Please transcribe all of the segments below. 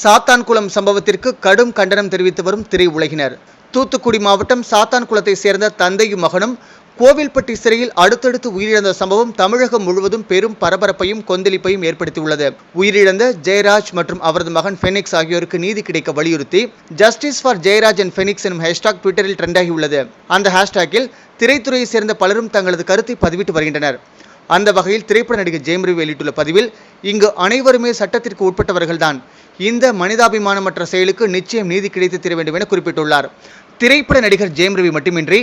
சாத்தான்குளம் சம்பவத்திற்கு கடும் கண்டனம் தெரிவித்து வரும் திரையுலகினர். தூத்துக்குடி மாவட்டம் சாத்தான்குளத்தை சேர்ந்த தந்தையும் மகனும் கோவில்பட்டி சிறையில் அடுத்தடுத்து உயிரிழந்த சம்பவம் தமிழகம் முழுவதும் பெரும் பரபரப்பையும் கொந்தளிப்பையும் ஏற்படுத்தியுள்ளது. உயிரிழந்த ஜெயராஜ் மற்றும் அவரது மகன் ஃபெனிக்ஸ் ஆகியோருக்கு நீதி கிடைக்க வலியுறுத்தி justice for Jayaraj and Fenix எனும் ஹேஷ்டாக் ட்விட்டரில் ட்ரெண்டாகியுள்ளது. அந்த ஹேஷ்டாக்கில் திரைத்துறையை சேர்ந்த பலரும் தங்களது கருத்தை பதிவிட்டு வருகின்றனர். அந்த வகையில் திரைப்பட நடிகர் ஜெயம் ரவி வெளியிட்டுள்ள பதிவில், இங்கு அனைவருமே சட்டத்திற்கு உட்பட்டவர்கள்தான். இந்த மனிதாபிமானமற்ற செயலுக்கு நிச்சயம் நீதி கிடைத்து தர வேண்டும் என குறிப்பிட்டுள்ளார். திரைப்பட நடிகர் ஜெயம் ரவி மட்டுமின்றி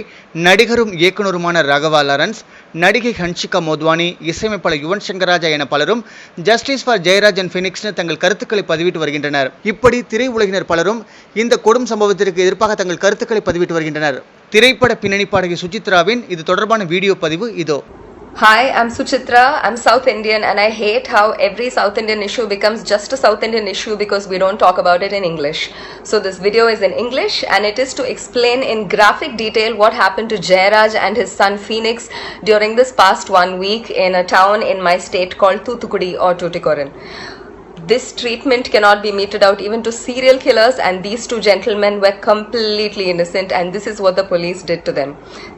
நடிகரும் இயக்குநருமான ராகவா லாரன்ஸ், நடிகை ஹன்ஷிகா மோத்வானி, இசையமைப்பாளர் யுவன் சங்கர் ராஜா என பலரும் justice for Jayaraj and Fenix தங்கள் கருத்துக்களை பதிவிட்டு வருகின்றனர். இப்படி திரையுலகினர் பலரும் இந்த கொடும் சம்பவத்திற்கு எதிர்ப்பாக தங்கள் கருத்துக்களை பதிவிட்டு வருகின்றனர். திரைப்பட பின்னணி பாடகி சுசித்ராவின் இது தொடர்பான வீடியோ பதிவு இதோ. Hi, I'm Suchitra. I'm South Indian and I hate how every South Indian issue becomes just a South Indian issue because we don't talk about it in English. So this video is in English and it is to explain in graphic detail what happened to Jayaraj and his son Phoenix during this past 1 week in a town in my state called Thoothukudi or Tuticorin. This treatment cannot be meted out even to serial killers, and these two gentlemen were completely innocent, and this is what the police did to them.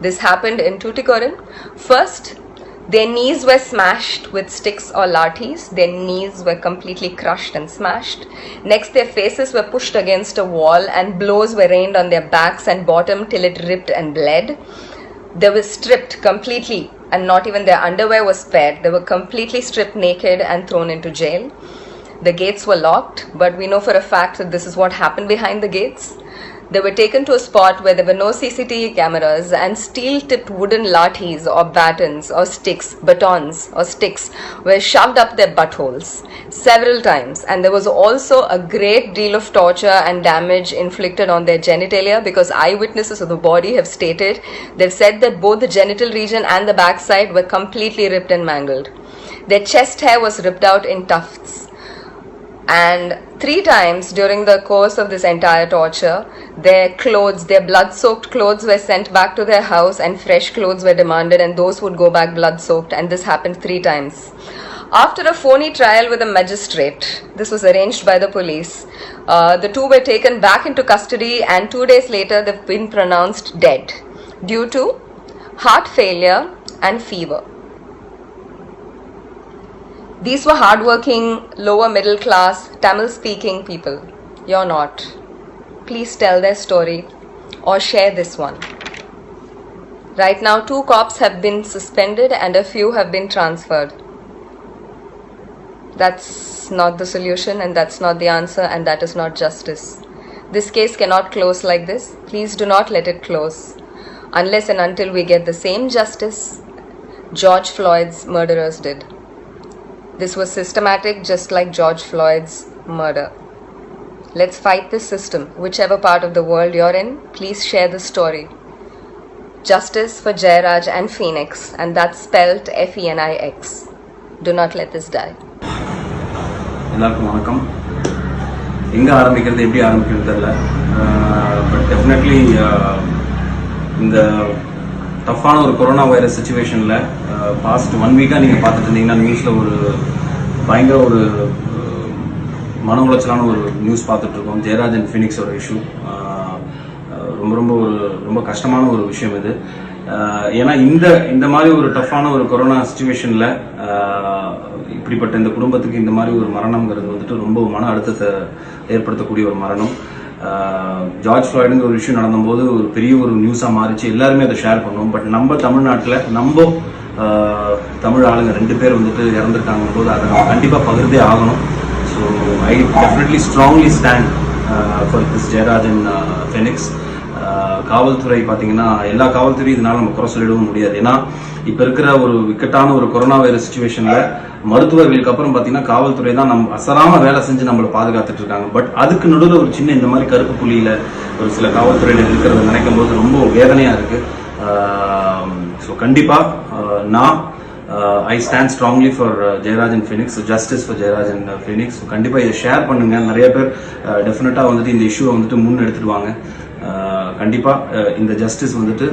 This happened in Tuticorin. First, their knees were smashed with sticks or lathis. Their knees were completely crushed and smashed. Next, their faces were pushed against a wall and blows were rained on their backs and bottom till it ripped and bled. They were stripped completely and not even their underwear was spared. They were completely stripped naked and thrown into jail. The gates were locked, but we know for a fact that this is what happened behind the gates. They were taken to a spot where there were no CCTV cameras and steel-tipped wooden lathis or batons or batons or sticks were shoved up their buttholes several times, and there was also a great deal of torture and damage inflicted on their genitalia because eyewitnesses of the body have stated, they've said that both the genital region and the backside were completely ripped and mangled. Their chest hair was ripped out in tufts. And 3 times during the course of this entire torture, their clothes, their blood-soaked clothes were sent back to their house and fresh clothes were demanded and those would go back blood-soaked, and this happened 3 times. After a phony trial with a magistrate, this was arranged by the police, the two were taken back into custody and 2 days later they've been pronounced dead due to heart failure and fever. These were hardworking, lower middle class, Tamil speaking people. You're not. Please tell their story or share this one. Right now 2 cops have been suspended and a few have been transferred. That's not the solution and that's not the answer and that is not justice. This case cannot close like this. Please do not let it close unless and until we get the same justice George Floyd's murderers did. This was systematic, just like George Floyd's murder. Let's fight this system. Whichever part of the world you're in, please share the story. Justice for Jayaraj and Phoenix, and that's spelled F-E-N-I-X. Do not let this die. எல்லாருக்கும் வணக்கம். எங்கே ஆரம்பிக்கிறது எப்படி ஆரம்பிக்கிறது தெரியல. But definitely இந்த டஃப்பான ஒரு கொரோனா வைரஸ் சுச்சுவேஷனில் பாஸ்ட் 1 வீக்காக நீங்கள் பார்த்துட்டு இருந்தீங்கன்னா நியூஸில் ஒரு பயங்கர ஒரு மன உளைச்சலான ஒரு நியூஸ் பார்த்துட்ருக்கோம். ஜெயராஜ் அண்ட் ஃபீனிக்ஸோட இஷ்யூ ரொம்ப கஷ்டமான ஒரு விஷயம் இது. ஏன்னா இந்த மாதிரி ஒரு டஃப்பான ஒரு கொரோனா சுச்சுவேஷனில் இப்படிப்பட்ட இந்த குடும்பத்துக்கு இந்த மாதிரி ஒரு மரணம்ங்கிறது வந்துட்டு ரொம்ப மன அழுத்தத்தை ஏற்படுத்தக்கூடிய ஒரு மரணம். ஜார்ஜ் ஃப்ளாய்டுங்கிற ஒரு இஷ்யூ நடந்தபோது ஒரு பெரிய ஒரு நியூஸாக மாறிச்சு, எல்லாருமே அதை ஷேர் பண்ணுவோம். பட் நம்ம தமிழ்நாட்டில் நம்ம தமிழ் ஆளுங்க 2 பேர் வந்துட்டு இறந்துருக்காங்க போது அதை நம்ம கண்டிப்பாக பகிர்ந்தே ஆகணும். So I definitely strongly stand for this Jayaraj and Fenix. காவல்துறை பார்த்தீங்கன்னா எல்லா காவல்துறையும் இதனால நம்ம குறை சொல்லிடவும் முடியாது. ஏன்னா இப்போ இருக்கிற ஒரு விக்கட்டான ஒரு கொரோனா வைரஸ் சுச்சுவேஷனில் மருத்துவர்களுக்கு அப்புறம் பார்த்தீங்கன்னா காவல்துறை தான் நம்ம அசராமல் வேலை செஞ்சு நம்மளை பாதுகாத்துட்டு இருக்காங்க. பட் அதுக்கு நடுவில் ஒரு சின்ன இந்த மாதிரி கருப்பு புள்ளியில் ஒரு சில காவல்துறையினர் இருக்கிறத நினைக்கும் போது ரொம்ப வேதனையாக இருக்குது. ஸோ கண்டிப்பாக நான் I stand strongly for Jayaraj and Fenix, justice for Jayaraj and Fenix. கண்டிப்பாக இதை ஷேர் பண்ணுங்க. நிறைய பேர் டெஃபினட்டாக வந்துட்டு இந்த இஷ்யூவை வந்துட்டு முன்னெடுத்துடுவாங்க. கண்டிப்பாக இந்த ஜஸ்டிஸ் வந்துட்டு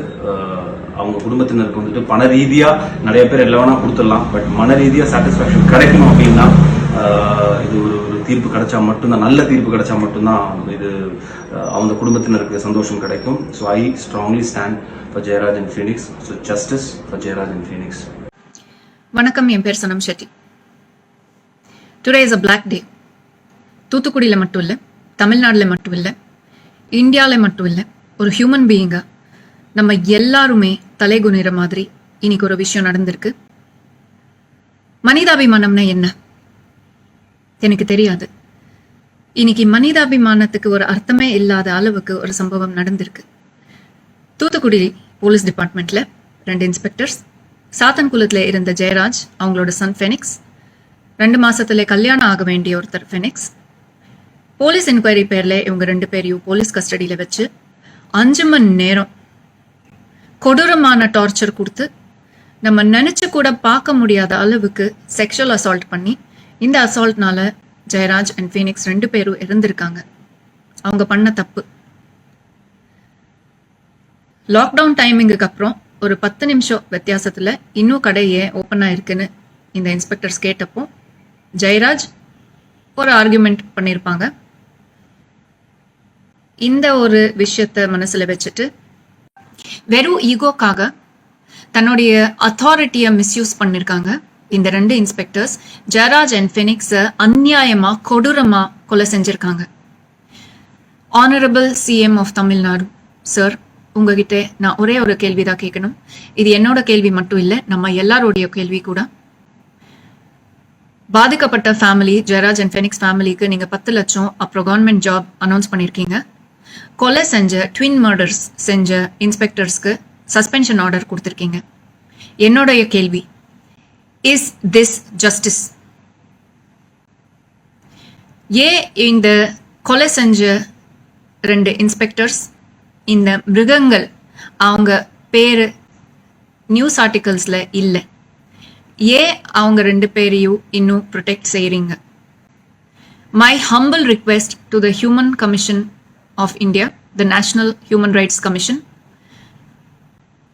அவங்க குடும்பத்தினருக்கு வந்துட்டு பண ரீதியாக நிறைய பேர் எல்லாம் வேணா கொடுத்துடலாம். பட் மன ரீதியாக சாட்டிஸ்ஃபேக்ஷன் கிடைக்கணும் அப்படின்னா இது ஒரு தீர்ப்பு கிடைச்சா மட்டும்தான், நல்ல தீர்ப்பு கிடைச்சா மட்டும்தான் இது அவங்க குடும்பத்தினருக்கு சந்தோஷம் கிடைக்கும். So I strongly stand for Jayaraj and Phoenix. So justice for Jayaraj and Phoenix. வணக்கம், என் பேர் Sanam Shetty. Today is a black day. தூத்துக்குடியில் மட்டும் இல்லை, தமிழ்நாட்டில் மட்டும் இல்லை, இந்தியாவில் மட்டும் இல்லை, ஒரு ஹியூமன் பீயிங்காக நம்ம எல்லாருமே தலைகுனிற மாதிரி இன்னைக்கு ஒரு விஷயம் நடந்திருக்கு. மனிதாபிமானம்னா என்ன எனக்கு தெரியாது. இன்னைக்கு மனிதாபிமானத்துக்கு ஒரு அர்த்தமே இல்லாத அளவுக்கு ஒரு சம்பவம் நடந்திருக்கு. தூத்துக்குடி போலீஸ் டிபார்ட்மெண்ட்ல 2 இன்ஸ்பெக்டர்ஸ், சாத்தன்குளத்தில் இருந்த ஜெயராஜ், அவங்களோட சன் ஃபெனிக்ஸ், 2 மாசத்துல கல்யாணம் ஆக வேண்டிய ஒருத்தர் ஃபெனிக்ஸ், போலீஸ் என்கொயரி பேர்ல இவங்க 2 பேரையும் போலீஸ் கஸ்டடியில வச்சு 5 மணி நேரம் கொடூரமான டார்ச்சர் கொடுத்து நம்ம நினைச்சு கூட பார்க்க முடியாத அளவுக்கு செக்ஷுவல் அசால்ட் பண்ணி, இந்த அசால்ட்னால ஜெயராஜ் அண்ட் ஃபீனிக்ஸ் 2 பேரும் இறந்திருக்காங்க. அவங்க பண்ண தப்பு. லாக்டவுன் டைமிங்குக்கு அப்புறம் ஒரு 10 நிமிஷம் வித்தியாசத்துல இன்னும் கடை ஏன் ஓப்பன் ஆயிருக்குன்னு இந்த இன்ஸ்பெக்டர்ஸ் கேட்டப்போ ஜெயராஜ் ஒரு ஆர்கியூமெண்ட் பண்ணியிருப்பாங்க. இந்த ஒரு விஷயத்த மனசுல வச்சுட்டு வெறும் ஈகோக்காக தன்னுடைய அத்தாரிட்டியை மிஸ்யூஸ் பண்ணிருக்காங்க. இந்த 2 இன்ஸ்பெக்டர்ஸ் ஜெயராஜ் அண்ட் ஃபெனிக்ஸை அநியாயமா கொடூரமா கொலை செஞ்சிருக்காங்க. Honourable CM of Tamil Nadu sir, உங்ககிட்ட நான் ஒரே ஒரு கேள்விதான் கேட்கணும். இது என்னோட கேள்வி மட்டும் இல்லை, நம்ம எல்லாரோடைய கேள்வி கூட. பாதிக்கப்பட்ட ஃபேமிலி, ஜெயராஜ் அண்ட் ஃபெனிக்ஸ் ஃபேமிலிக்கு நீங்க 10 லட்சம் அப்புறம் கவர்மெண்ட் ஜாப் அனௌன்ஸ் பண்ணியிருக்கீங்க. கொலை செஞ்ச ட்வின் மர்டர்ஸ் செஞ்ச இன்ஸ்பெக்டர்ஸ்க்கு சஸ்பென்ஷன் ஆர்டர் கொடுத்துருக்கீங்க. என்னுடைய கேள்வி, இஸ் திஸ் ஜஸ்டிஸ்? ஏன் இந்த கொலை செஞ்ச 2 இன்ஸ்பெக்டர்ஸ், இந்த மிருகங்கள், அவங்க பேரு நியூஸ் ஆர்டிகல்ஸ்ல இல்லை, ஏன் அவங்க 2 பேரையும் இன்னும் ப்ரொடெக்ட் செய்றீங்க? My humble request to the human commission of India, the National Human Rights Commission,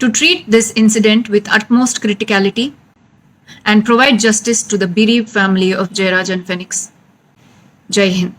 to treat this incident with utmost criticality and provide justice to the bereaved family of Jayaraj and Phoenix. Jai Hind.